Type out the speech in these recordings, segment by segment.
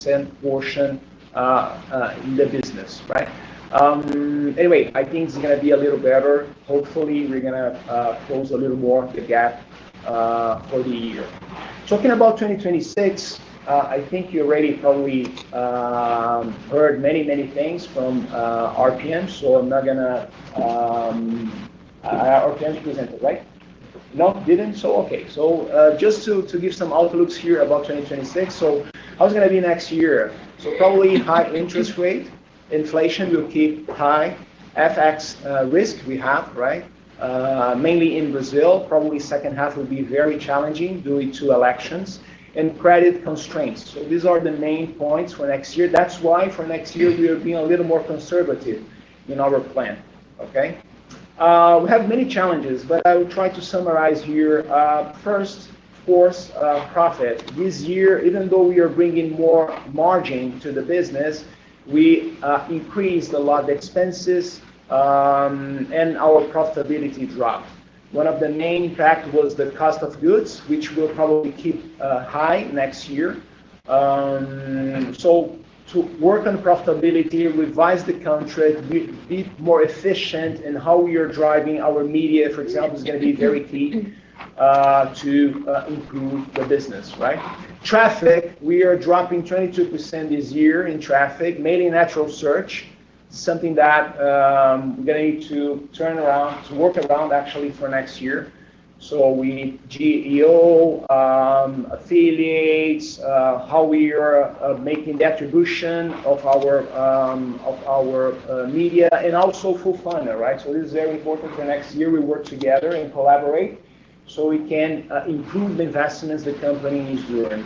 50% portion in the business, right? Anyway, I think it's going to be a little better. Hopefully, we're going to close a little more the gap for the year. Talking about 2026, I think you already probably heard many things from RPM, so I'm not going to, RPM presented, right? No, didn't? So, okay. So just to give some outlooks here about 2026. So how's it going to be next year? So probably high interest rate. Inflation will keep high. FX risk we have, right? Mainly in Brazil. Probably second half will be very challenging due to elections. And credit constraints. So these are the main points for next year. That's why for next year we are being a little more conservative in our plan, okay? We have many challenges, but I will try to summarize here. First, of course, profit. This year, even though we are bringing more margin to the business, we increased a lot the expenses and our profitability dropped. One of the main impact was the cost of goods, which will probably keep high next year. So to work on profitability, revise the contract, be more efficient in how we are driving our media, for example, is going to be very key to improve the business, right? Traffic, we are dropping 22% this year in traffic, mainly natural search. Something that we're going to need to turn around, to work around actually for next year. So we need GEO, affiliates, how we are making the attribution of our media, and also full funnel, right? So this is very important for next year. We work together and collaborate so we can improve the investments the company is doing.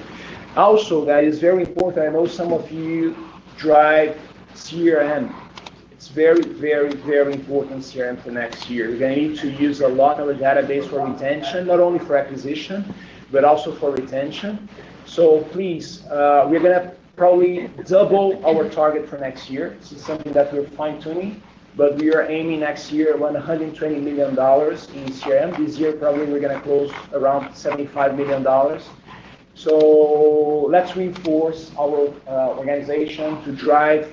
Also, that is very important. I know some of you drive CRM. It's very important CRM for next year. We're going to need to use a lot of our database for retention, not only for acquisition, but also for retention. So please, we're going to probably double our target for next year. This is something that we're fine-tuning, but we are aiming next year around $120 million in CRM. This year, probably we're going to close around $75 million. So let's reinforce our organization to drive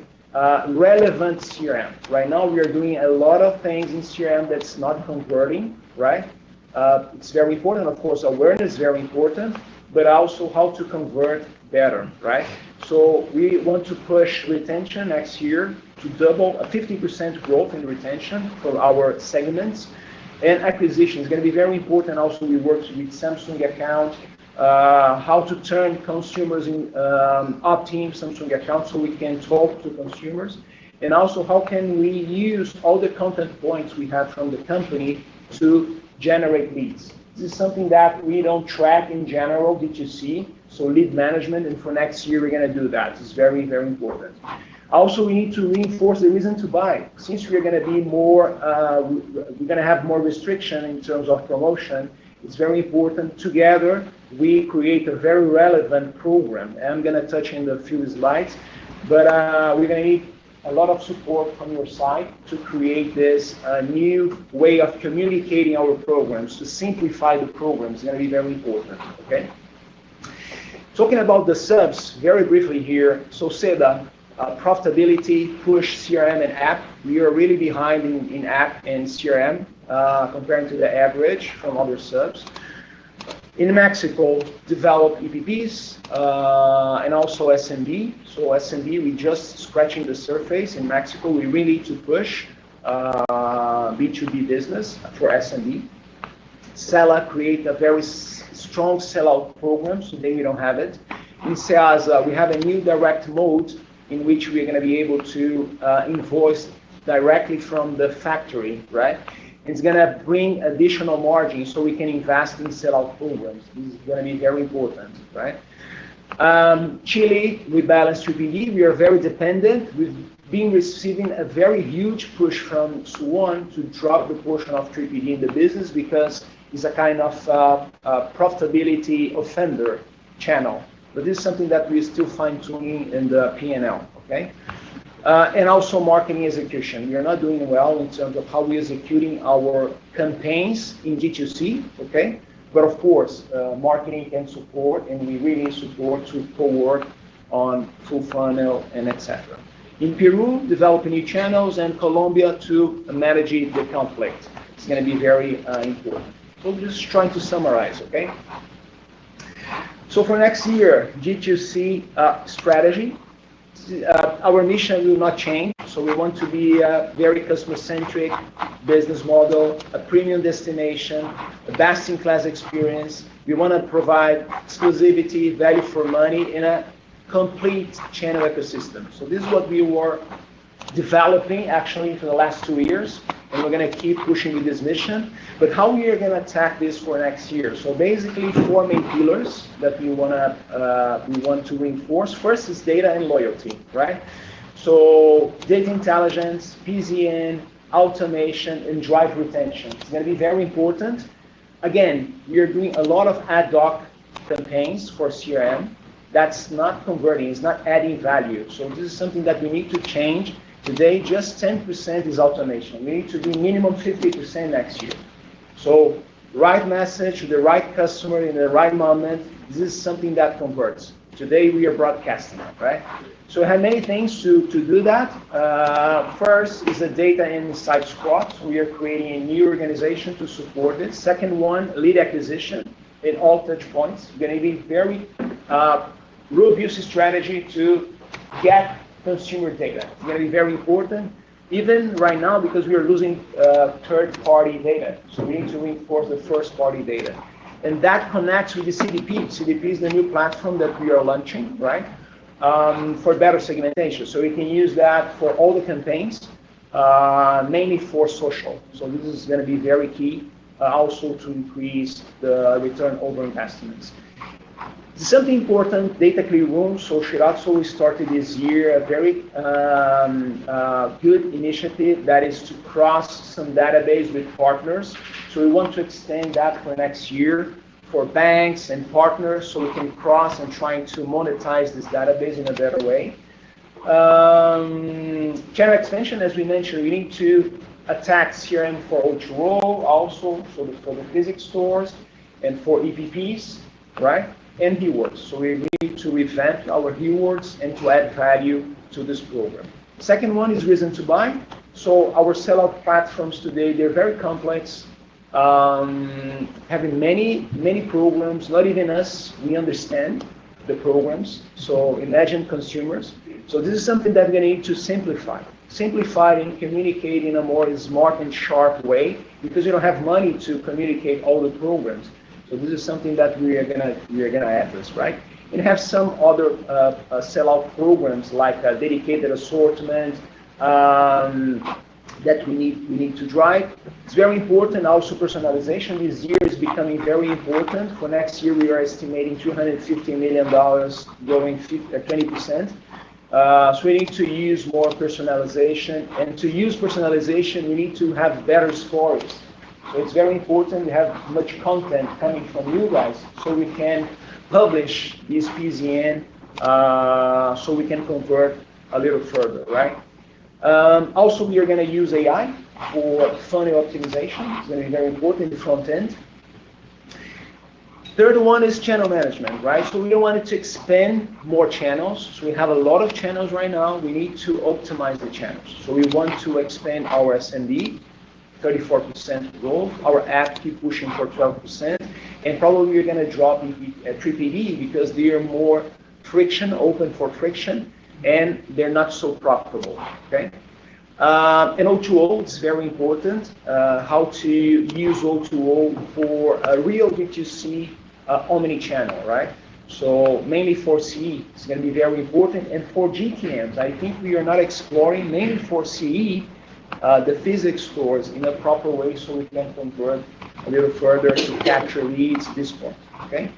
relevant CRM. Right now, we are doing a lot of things in CRM that's not converting, right? It's very important. Of course, awareness is very important, but also how to convert better, right? So we want to push retention next year to double a 50% growth in retention for our segments. And acquisition is going to be very important. Also, we work with Samsung account, how to turn consumers in opt-in Samsung account so we can talk to consumers, and also how can we use all the content points we have from the company to generate leads. This is something that we don't track in general, D2C, so lead management, and for next year we're going to do that. It's very important. Also, we need to reinforce the reason to buy. Since we're going to be more, we're going to have more restriction in terms of promotion, it's very important. Together, we create a very relevant program. I'm going to touch in a few slides, but we're going to need a lot of support from your side to create this new way of communicating our programs, to simplify the programs. It's going to be very important, okay? Talking about the subs, very briefly here. So SEDA, profitability, push CRM and app. We are really behind in app and CRM. Comparing to the average from other subs. In Mexico, develop EPPs and also SMB. So SMB, we just scratching the surface. In Mexico, we really need to push B2B business for SMB. Sella, create a very strong sellout program. Today we don't have it. In SEASA, we have a new direct mode in which we're going to be able to invoice directly from the factory, right? It's going to bring additional margin so we can invest in sellout programs. This is going to be very important, right? Chile, we balance 3PD. We are very dependent. We've been receiving a very huge push from Suwon to drop the portion of 3PD in the business because it's a kind of profitability offender channel. But this is something that we're still fine-tuning in the P&L, okay? And also marketing execution. We are not doing well in terms of how we're executing our campaigns in D2C, okay? But of course, marketing can support, and we really need support to forward on full funnel and etc. In Peru, developing new channels, and Colombia to manage the conflict. It's going to be very important. So just trying to summarize, okay? So for next year, D2C strategy. Our mission will not change. So we want to be a very customer-centric business model, a premium destination, a best-in-class experience. We want to provide exclusivity, value for money in a complete channel ecosystem. So this is what we were developing actually for the last 2 years, and we're going to keep pushing with this mission. But how we are going to attack this for next year? So basically 4 main pillars that we want to reinforce. First is data and loyalty, right? So data intelligence, PZN, automation, and drive retention. It's going to be very important. Again, we are doing a lot of ad hoc campaigns for CRM. That's not converting, it's not adding value. So this is something that we need to change. Today, just 10% is automation. We need to be minimum 50% next year. So right message to the right customer in the right moment, this is something that converts. Today we are broadcasting it, right? So we have many things to do that. First is the data and insight squad. So we are creating a new organization to support it. Second one, lead acquisition in all touch points. We're going to be very robust strategy to get consumer data. It's going to be very important, even right now, because we are losing third-party data. So we need to reinforce the first-party data. And that connects with the CDP. CDP is the new platform that we are launching, right, for better segmentation. So we can use that for all the campaigns, mainly for social. So this is going to be very key, also to increase the return over investments. Something important, data clean room. So Shiratsu, we started this year a very good initiative that is to cross some database with partners. So we want to extend that for next year for banks and partners, so we can cross and trying to monetize this database in a better way. Channel expansion, as we mentioned, we need to attack CRM for O2O also, so for the physical stores and for EPPs, right? And keywords. So we need to revamp our keywords and to add value to this program. Second one is reason to buy. So our sellout platforms today, they're very complex, having many programs. Not even us, we understand the programs. So imagine consumers. So this is something that we're going to need to simplify. Simplify and communicate in a more smart and sharp way, because you don't have money to communicate all the programs. So this is something that we are gonna address, right? And have some other sellout programs like a dedicated assortment that we need to drive. It's very important. Also, personalization this year is becoming very important. For next year, we are estimating $250 million, growing 20%. So we need to use more personalization, and to use personalization, we need to have better stories. So it's very important to have much content coming from you guys, so we can publish this PZN, so we can convert a little further, right? Also, we are going to use AI for funnel optimization. It's going to be very important in the front end. Third one is channel management, right? So we don't want to expand more channels. So we have a lot of channels right now. We need to optimize the channels. So we want to expand our SMB, 34% growth. Our app keep pushing for 12%, and probably we're going to drop PPD because they are more friction, open for friction, and they're not so profitable. Okay. And O2O is very important. How to use O2O for a real D2C omni-channel, right? So mainly for CE, it's going to be very important, and for GTMs, I think we are not exploring mainly for CE. The physical stores in a proper way, so we can convert a little further to capture leads at this point, okay?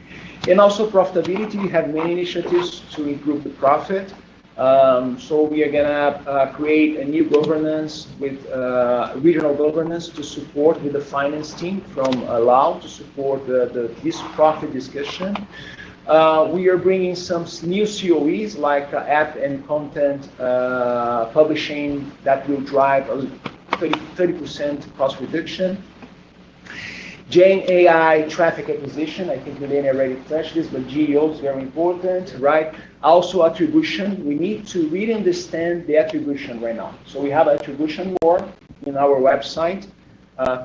And also profitability, we have many initiatives to improve the profit. So we are gonna create a new governance with regional governance to support with the finance team from Lao to support this profit discussion. We are bringing some new COEs like app and content publishing that will drive a 30% cost reduction. Gen AI traffic acquisition, I think Milena already touched this, but GEO is very important, right? Also attribution, we need to really understand the attribution right now. So we have attribution war in our website,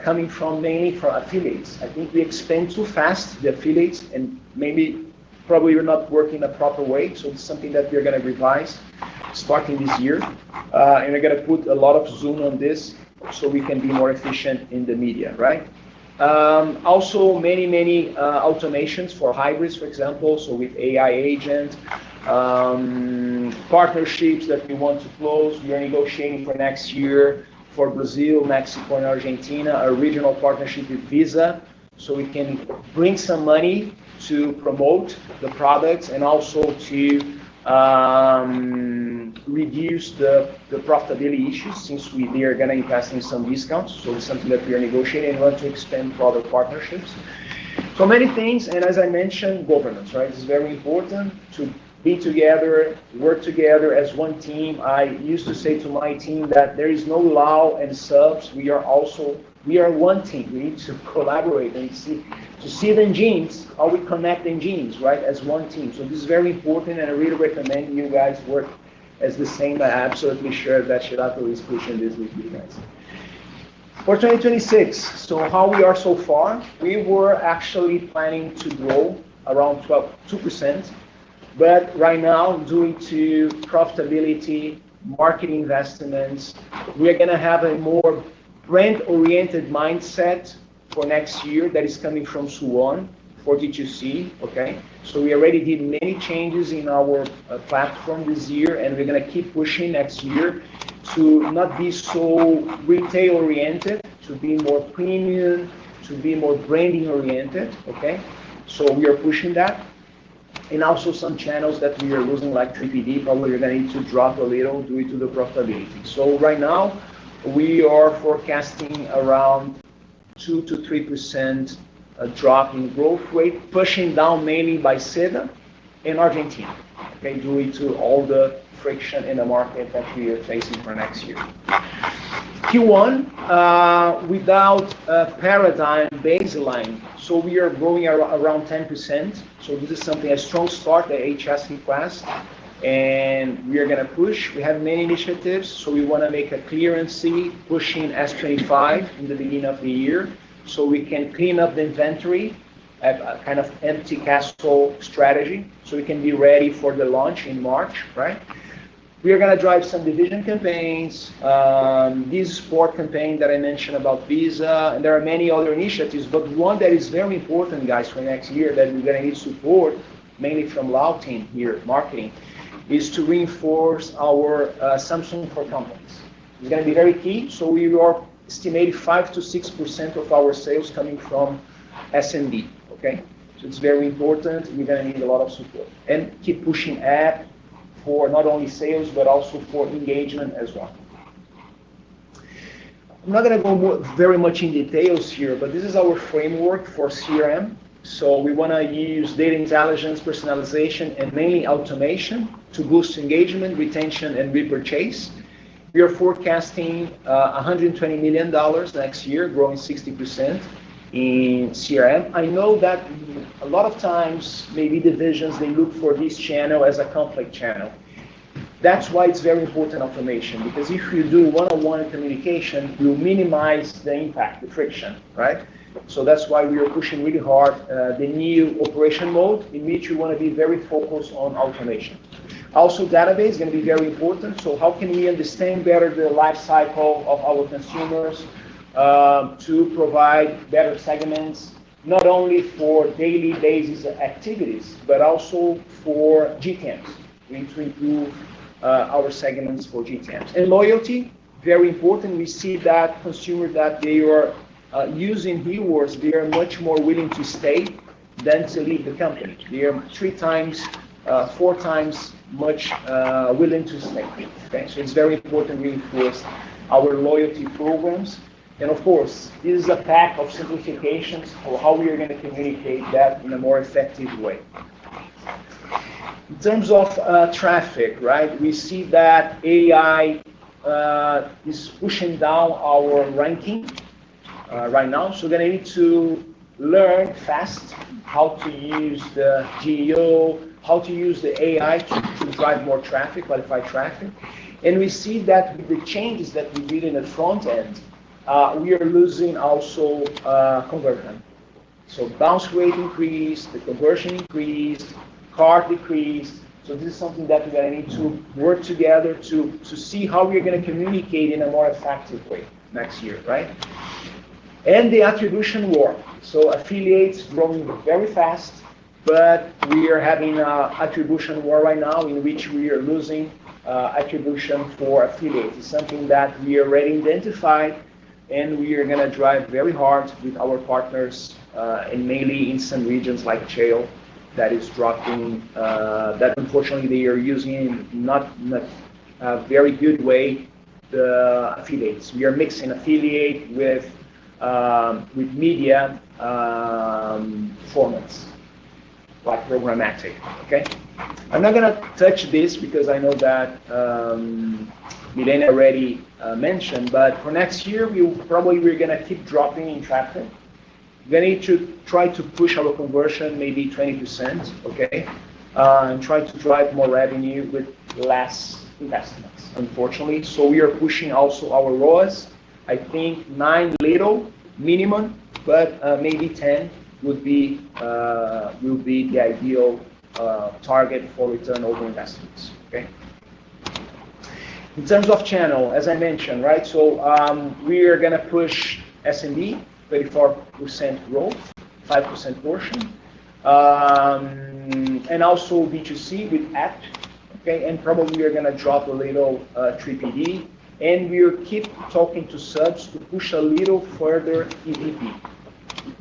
coming from mainly from affiliates. I think we expand too fast the affiliates, and probably we're not working the proper way, so it's something that we're gonna revise starting this year. And we're gonna put a lot of zoom on this so we can be more efficient in the media, right? Also, many automations for hybrids, for example, so with AI agent, partnerships that we want to close. We are negotiating for next year for Brazil, Mexico, and Argentina, a regional partnership with Visa, so we can bring some money to promote the products and also to reduce the profitability issues, since they are going to invest in some discounts. So it's something that we are negotiating and want to expand to other partnerships. So many things, and as I mentioned, governance, right? It's very important to be together, work together as one team. I used to say to my team that there is no law and subs. We are one team. We need to collaborate and see the engines, how we connect engines, right, as one team. So this is very important, and I really recommend you guys work as the same. I'm absolutely sure that Shirato is pushing this with you guys. For 2026, so how we are so far, we were actually planning to grow around 2%, but right now, due to profitability, marketing investments, we are going to have a more brand-oriented mindset for next year that is coming from Suwon for D2C, okay? So we already did many changes in our platform this year, and we're going to keep pushing next year to not be so retail-oriented, to be more premium, to be more branding-oriented, okay? So we are pushing that. And also some channels that we are losing, like 3PD, probably we're going to need to drop a little due to the profitability. So right now, we are forecasting around 2 to 3% drop in growth rate, pushing down mainly by SEDA and Argentina, okay, due to all the friction in the market that we are facing for next year. Q1, without a paradigm baseline, so we are growing around 10%. So this is something, a strong start, the HS request, and we are going to push. We have many initiatives, so we want to make a clearance pushing S25 in the beginning of the year, so we can clean up the inventory, a kind of empty castle strategy, so we can be ready for the launch in March, right? We are going to drive some division campaigns, this sport campaign that I mentioned about Visa, and there are many other initiatives, but one that is very important, guys, for next year that we're going to need support, mainly from Lao team here, marketing, is to reinforce our Samsung for companies. It's going to be very key, so we are estimating 5 to 6% of our sales coming from SMB, okay? So it's very important. We're going to need a lot of support. And keep pushing app for not only sales, but also for engagement as well. I'm not going to go very much in details here, but this is our framework for CRM. So we want to use data intelligence, personalization, and mainly automation to boost engagement, retention, and repurchase. We are forecasting $120 million next year, growing 60% in CRM. I know that a lot of times, maybe divisions, they look for this channel as a conflict channel. That's why it's very important automation, because if you do one-on-one communication, you minimize the impact, the friction, right? So that's why we are pushing really hard the new operation mode, in which we want to be very focused on automation. Also, database is going to be very important. So how can we understand better the life cycle of our consumers to provide better segments, not only for daily basis activities, but also for GTMs. We need to improve our segments for GTMs. And loyalty, very important. We see that consumers that they are using rewards, they are much more willing to stay than to leave the company. They are 3 times, 4 times much willing to stay. Okay? So it's very important to reinforce our loyalty programs. And of course, this is a pack of simplifications for how we are going to communicate that in a more effective way. In terms of traffic, right, we see that AI is pushing down our ranking right now. So we're going to need to learn fast how to use the GEO, how to use the AI to drive more traffic, qualified traffic. And we see that with the changes that we did in the front end, we are losing also conversion. So bounce rate increased, the conversion increased, cart decreased. So this is something that we're going to need to work together to see how we're going to communicate in a more effective way next year, right? And the attribution war. So affiliates growing very fast, but we are having an attribution war right now in which we are losing attribution for affiliates. It's something that we already identified, and we are going to drive very hard with our partners, and mainly in some regions like Shale, that is dropping, that unfortunately they are using not a very good way the affiliates. We are mixing affiliate with media formats like programmatic. Okay, I'm not gonna touch this because I know that Milena already mentioned. But for next year, we're gonna keep dropping in traffic. We're gonna need to try to push our conversion maybe 20%. Okay, and try to drive more revenue with less investments. Unfortunately, so we are pushing also our ROAS. I think 9 little minimum, but maybe 10 will be the ideal target for return over investments. Okay. In terms of channel, as I mentioned, right? So we are gonna push SMB, 34% growth, 5% portion, and also B2C with app. Okay, and probably we are gonna drop a little 3PD. And we'll keep talking to subs to push a little further EVP.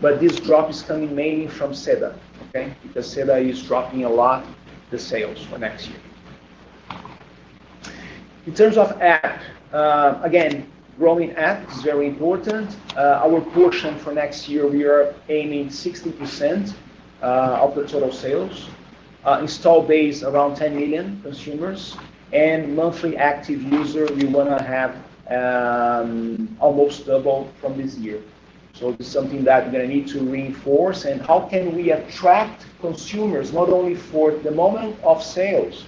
But this drop is coming mainly from SEDA, okay? Because SEDA is dropping a lot the sales for next year. In terms of app, again, growing app is very important. Our portion for next year, we are aiming 60% of the total sales. Install base around 10 million consumers. And monthly active user, we want to have almost double from this year. So this is something that we're going to need to reinforce. And how can we attract consumers, not only for the moment of sales,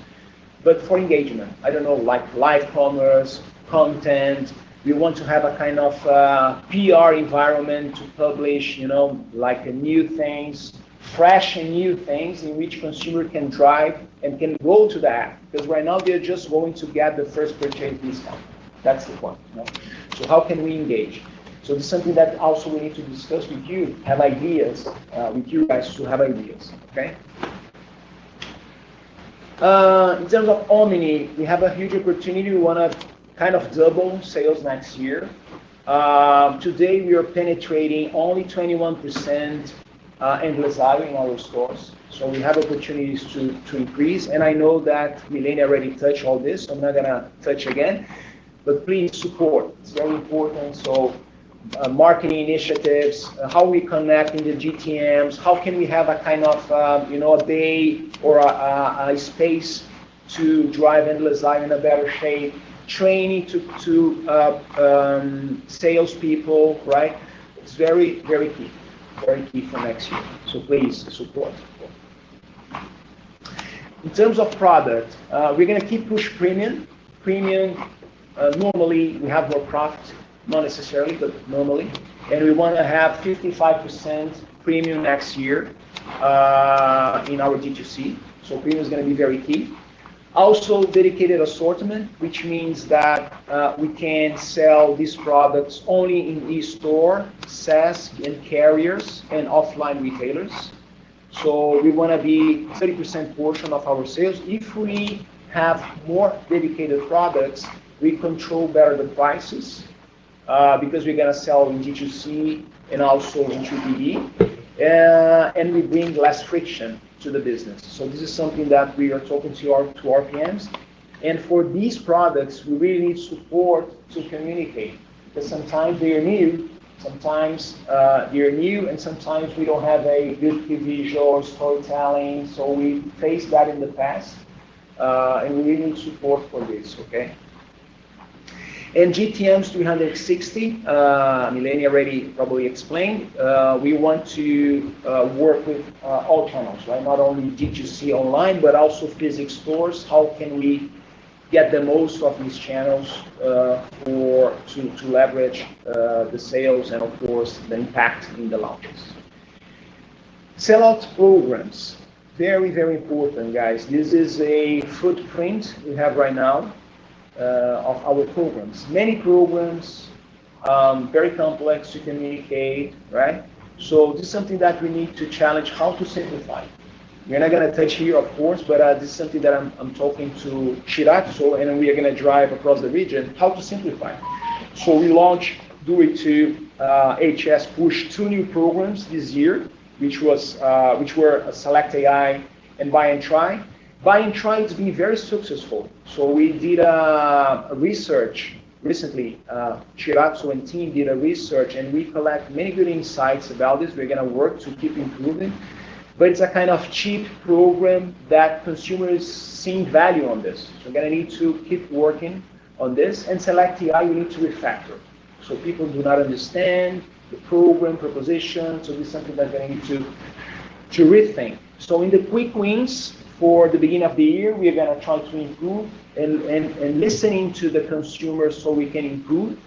but for engagement? I don't know, like live commerce, content. We want to have a kind of PR environment to publish, like new things, fresh and new things in which consumer can drive and can go to the app, because right now they're just going to get the first purchase discount. That's the point. So how can we engage? So this is something that also we need to discuss with you, have ideas with you guys to have ideas. Okay. In terms of Omni, we have a huge opportunity. We want to kind of double sales next year. Today we are penetrating only 21% endless aisle in our stores. So we have opportunities to increase. And I know that Milena already touched all this, so I'm not going to touch again. But please support. It's very important. So marketing initiatives, how we connect in the GTMs, how can we have a kind of, a day or a space to drive endless aisle in a better shape, training to salespeople, right? It's very, very key. Very key for next year. So please support. In terms of product, we're going to keep push premium. Premium, normally we have more profit, not necessarily, but normally. And we want to have 55% premium next year in our D2C. So premium is going to be very key. Also dedicated assortment, which means that we can sell these products only in e-store, SaaS, and carriers, and offline retailers. So we want to be 30% portion of our sales. If we have more dedicated products, we control better the prices because we're going to sell in D2C and also in 3PD, and we bring less friction to the business. So this is something that we are talking to our PMs. And for these products, we really need support to communicate, because sometimes they are new, and sometimes we don't have a good visual or storytelling. So we faced that in the past, and we really need support for this. Okay. And GTM's 360, Mileni already probably explained, we want to work with all channels, right? Not only D2C online, but also physical stores. How can we get the most of these channels to leverage the sales and, of course, the impact in the launches. Sellout programs, very, very important, guys. This is a footprint we have right now of our programs. Many programs, very complex to communicate, right? So this is something that we need to challenge how to simplify. We're not going to touch here, of course, but this is something that I'm talking to Shiratsu, and we are going to drive across the region, how to simplify. So we launched D2C HS Push 2 new programs this year, which were Select AI and Buy and Try. Buy and Try has been very successful. So we did a research recently. Shiratsu and team did a research, and we collect many good insights about this. We're going to work to keep improving. But it's a kind of cheap program that consumers see value on this. So we're going to need to keep working on this. And Select AI, we need to refactor. So people do not understand the program proposition. So this is something that we're going to need to rethink. So in the quick wins for the beginning of the year, we're going to try to improve and listening to the consumers so we can improve.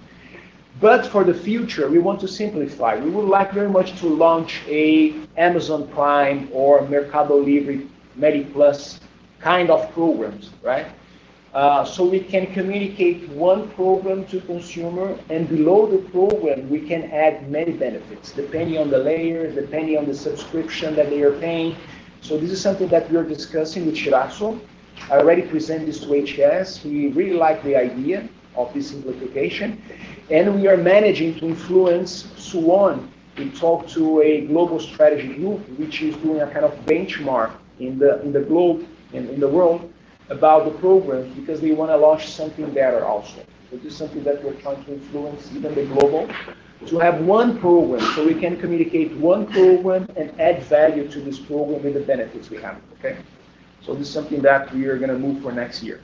But for the future, we want to simplify. We would like very much to launch a Amazon Prime or Mercado Libre MediPlus kind of programs, right? So we can communicate one program to consumer, and below the program, we can add many benefits, depending on the layer, depending on the subscription that they are paying. So this is something that we are discussing with Shiratsu. I already presented this to HS. He really liked the idea of this simplification. And we are managing to influence Suwon. We talked to a global strategy group, which is doing a kind of benchmark in the globe, in the world, about the programs, because we want to launch something better also. So this is something that we're trying to influence even the global, to have one program, so we can communicate one program and add value to this program with the benefits we have, okay? So this is something that we are going to move for next year.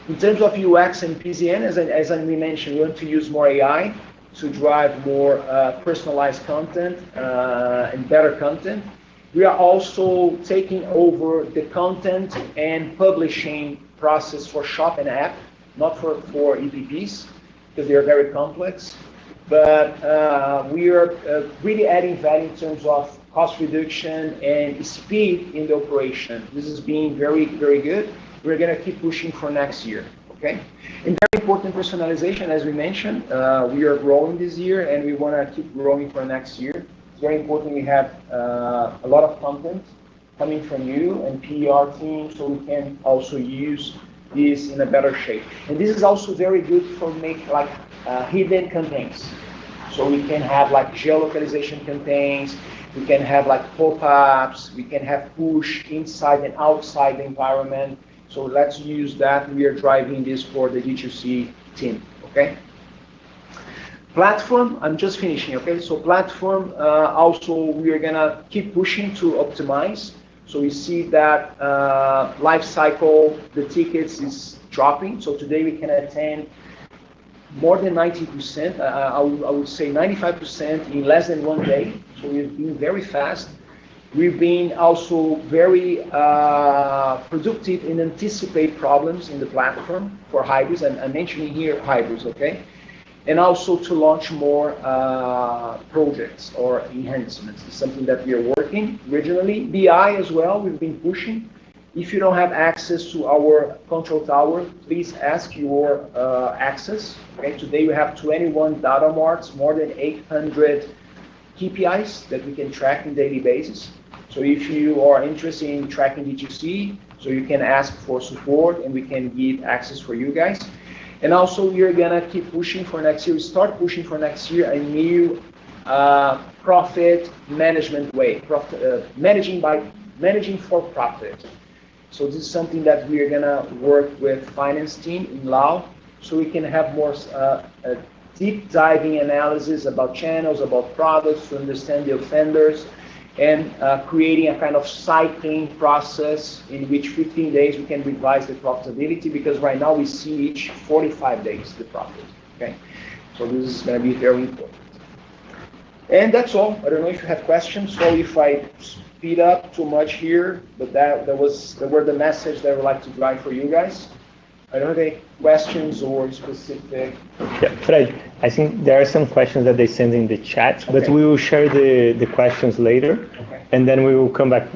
In terms of UX and PZN, as we mentioned, we want to use more AI to drive more personalized content and better content. We are also taking over the content and publishing process for shop and app, not for EPPs, because they are very complex. But we are really adding value in terms of cost reduction and speed in the operation. This is being very, very good. We're going to keep pushing for next year, okay? And very important, personalization, as we mentioned. We are growing this year, and we want to keep growing for next year. It's very important we have a lot of content coming from you and PR team, so we can also use this in a better shape. And this is also very good for hidden campaigns. So we can have like geolocalization campaigns, we can have like pop-ups, we can have push inside and outside the environment. So let's use that. We are driving this for the D2C team, okay? Platform, I'm just finishing, okay? So platform, also we are gonna keep pushing to optimize. So we see that life cycle, the tickets is dropping. So today we can attend more than 90%, I would say 95% in less than 1 day. So we've been very fast. We've been also very productive in anticipate problems in the platform for hybrids. I'm mentioning here hybrids, okay? And also to launch more projects or enhancements. It's something that we are working regionally. BI as well, we've been pushing. If you don't have access to our control tower, please ask your access. Okay? Today we have 21 data marts, more than 800 KPIs that we can track on a daily basis. So if you are interested in tracking D2C, so you can ask for support and we can give access for you guys. And also we are gonna keep pushing for next year, start pushing for next year a new profit management way, managing for profit. So this is something that we are gonna work with finance team in Lao, so we can have more deep diving analysis about channels, about products, to understand the offenders, and creating a kind of cycling process in which 15 days we can revise the profitability, because right now we see each 45 days the profit. Okay, so this is going to be very important. And that's all. I don't know if you have questions, so if I speed up too much here, but that were the message that I would like to drive for you guys. I don't have any questions or specific. Yeah, Fred, I think there are some questions that they send in the chat, Okay. but we will share the questions later, Okay. and then we will come back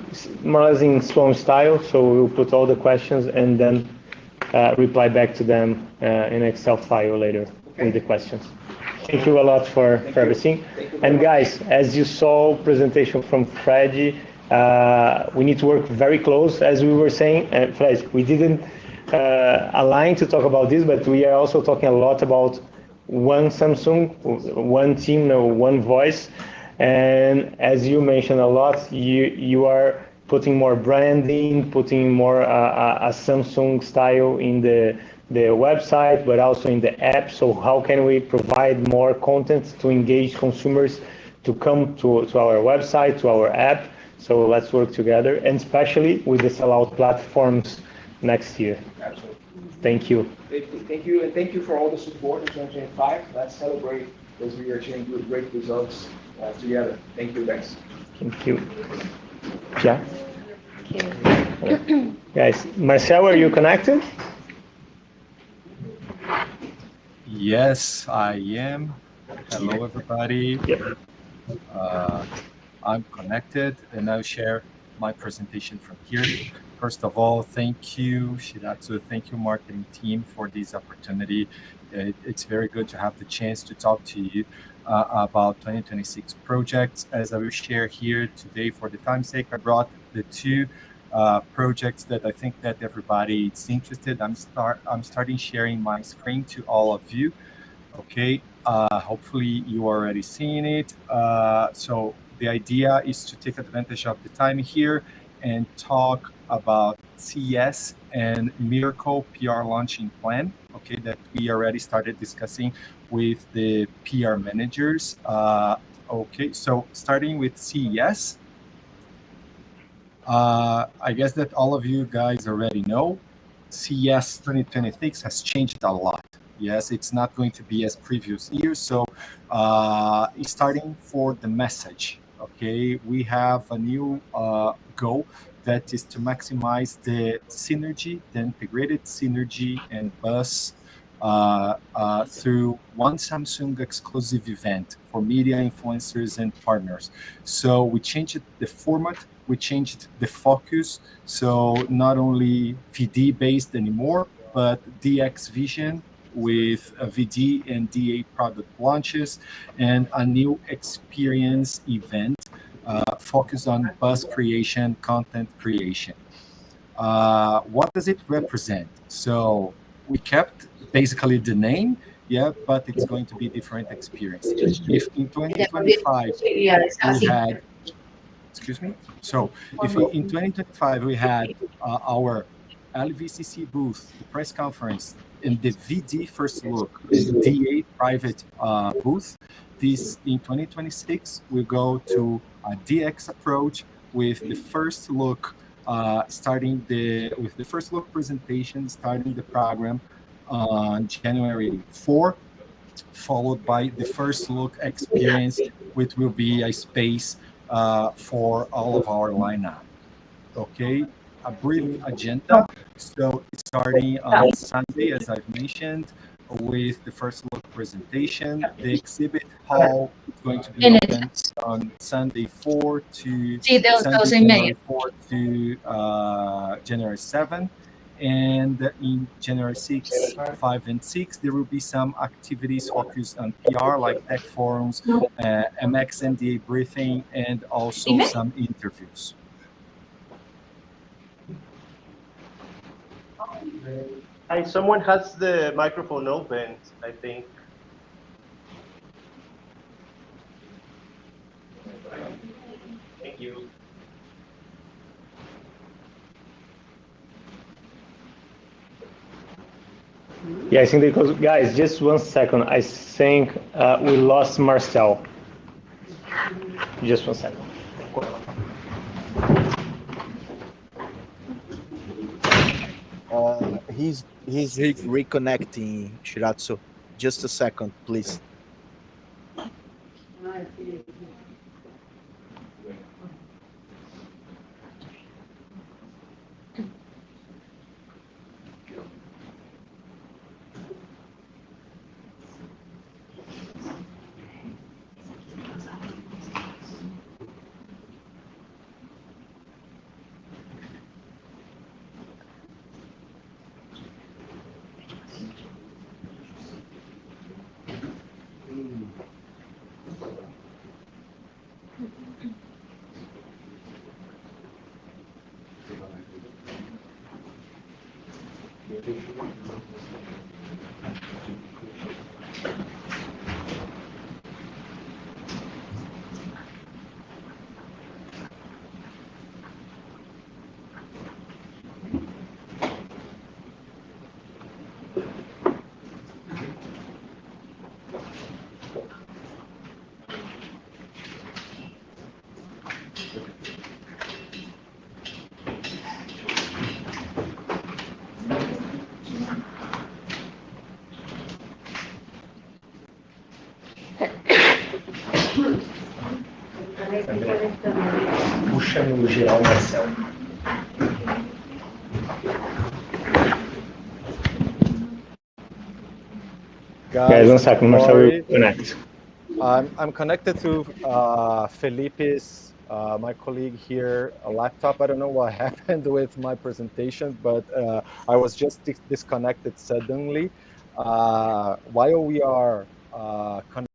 more or less in Sloan style. So we will put all the questions and then reply back to them in Excel file later with the questions. Thank you a lot for everything. And guys, as you saw presentation from Fred, we need to work very close, as we were saying. Fred, we didn't align to talk about this, but we are also talking a lot about one Samsung, one team, one voice. And as you mentioned a lot, you are putting more branding, putting more a Samsung style in the website, but also in the app. So how can we provide more content to engage consumers to come to our website, to our app? So let's work together, and especially with the sellout platforms next year. Absolutely. Thank you. Thank you, and thank you for all the support in 2025. Let's celebrate as we are achieving great results together. Thank you, guys. Thank you. Yeah. Guys, Marcel, are you connected? Yes, I am. Hello, everybody. Yep. I'm connected, and I'll share my presentation from here. First of all, thank you, Shiratsu. Thank you, marketing team, for this opportunity. It's very good to have the chance to talk to you about 2026 projects. As I will share here today, for the time's sake, I brought the two projects that I think that everybody is interested. I'm starting sharing my screen to all of you. Okay, hopefully you are already seeing it. So the idea is to take advantage of the time here and talk about CES and Miracle PR launching plan. Okay, that we already started discussing with the PR managers. Okay, so starting with CES. I guess that all of you guys already know, CES 2026 has changed a lot. Yes, it's not going to be as previous years. So starting for the message, okay, we have a new goal that is to maximize the synergy, the integrated synergy and buzz through one Samsung exclusive event for media influencers and partners. So we changed the format, we changed the focus. So not only VD based anymore, but DX Vision with VD and DA product launches, and a new experience event focused on buzz creation, content creation. What does it represent? So we kept basically the name, yeah, but it's going to be different experience. If in 2025 we had, excuse me, so if in 2025 we had our LVCC booth, the press conference, in the VD first look, and DA private booth, this in 2026 we go to a DX approach with the first look, with the first look presentation, starting the program on January 4, followed by the first look experience, which will be a space for all of our lineup. Okay, a brief agenda. So it's starting on Sunday, as I've mentioned, with the first look presentation. The exhibit hall is going to be open on Sunday 4 to January 4 to January 7. And in January 6, 5, and 6, there will be some activities focused on PR, like tech forums, MX NDA briefing, and also some interviews. Hi, someone has the microphone open, I think. Thank you. Yeah, I think because, guys, just 1 second. I think we lost Marcel. Just 1 second. he's reconnecting, Shiratsu. Just a second, please. Puxa no geral, Marcel. Guys, 1 second, Marcel will connect. I'm connected to Felipe's, my colleague here, a laptop. I don't know what happened with my presentation, but I was just disconnected suddenly. While we are connected,